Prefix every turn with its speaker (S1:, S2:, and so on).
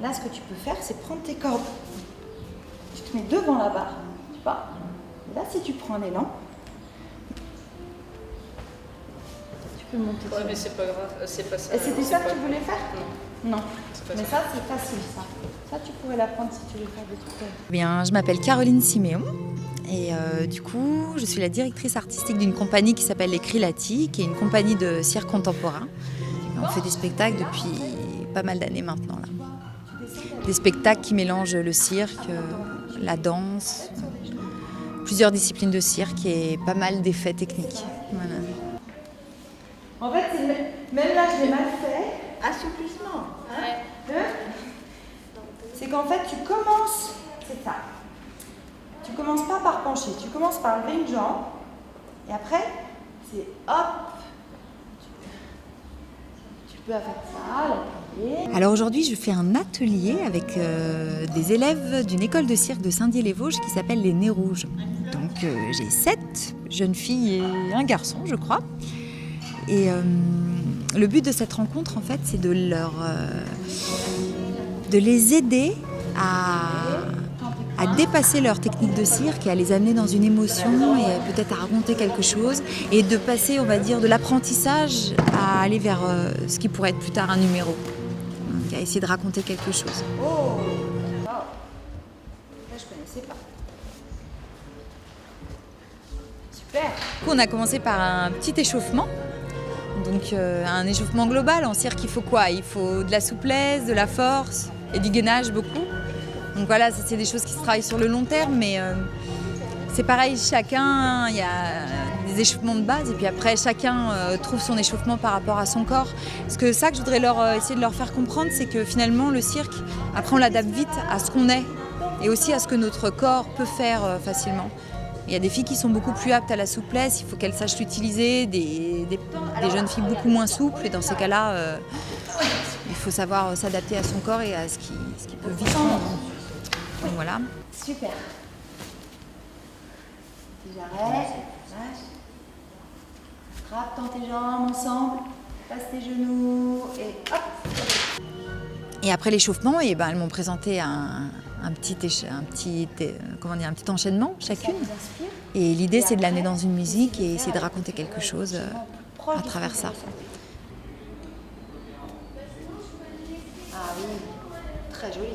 S1: Là, ce que tu peux faire, c'est prendre tes cordes. Tu te mets devant la barre, tu vois. Et là, si tu prends un élan, tu peux monter.
S2: Ouais, mais c'est pas grave, c'est pas ça.
S1: Et c'était ça que tu voulais faire?
S2: Non.
S1: Non. Mais ça, c'est facile, ça. Ça, tu pourrais l'apprendre si tu veux faire des trucs.
S3: Bien, je m'appelle Caroline Siméon et du coup, je suis la directrice artistique d'une compagnie qui s'appelle Les Crilati, qui est une compagnie de cirque contemporain. Et on fait des spectacles depuis pas mal d'années maintenant, là. Des spectacles qui mélangent le cirque, la danse, plusieurs disciplines de cirque et pas mal d'effets techniques. Voilà.
S1: En fait, même là, je l'ai mal fait. Assouplissement. Hein? C'est qu'en fait, tu commences, c'est ça. Tu commences pas par pencher, tu commences par lever une jambe. Et après, c'est hop. Tu peux faire ça, l'appuyer.
S3: Alors aujourd'hui, je fais un atelier avec des élèves d'une école de cirque de Saint-Dié-les-Vosges qui s'appelle les Nez Rouges. Donc j'ai 7 jeunes filles et un garçon, je crois. Et le but de cette rencontre, en fait, c'est de les aider à dépasser leur technique de cirque et à les amener dans une émotion et peut-être à raconter quelque chose et de passer, on va dire, de l'apprentissage à aller vers ce qui pourrait être plus tard un numéro. Donc à essayer de raconter quelque chose.
S1: Oh, wow. Là, je connaissais pas. Super.
S3: Du coup, on a commencé par un petit échauffement. Donc un échauffement global. En cirque, il faut quoi? Il faut de la souplesse, de la force et du gainage beaucoup. Donc voilà, ça c'est des choses qui se travaillent sur le long terme, mais c'est pareil, chacun, il y a des échauffements de base et puis après chacun trouve son échauffement par rapport à son corps. Parce que ça que je voudrais essayer de leur faire comprendre, c'est que finalement le cirque, après on l'adapte vite à ce qu'on est et aussi à ce que notre corps peut faire facilement. Il y a des filles qui sont beaucoup plus aptes à la souplesse, il faut qu'elles sachent l'utiliser, des jeunes filles beaucoup moins souples et dans ces cas-là, il faut savoir s'adapter à son corps et à ce qui peut vite prendre. Donc voilà.
S1: Super. Si j'arrête, lâche. Frappe dans tes jambes ensemble, passe tes genoux et hop.
S3: Et après l'échauffement, elles m'ont présenté un petit enchaînement chacune. Et l'idée, c'est de l'amener dans une musique et essayer de raconter quelque chose à travers ça.
S1: Ah oui, très joli.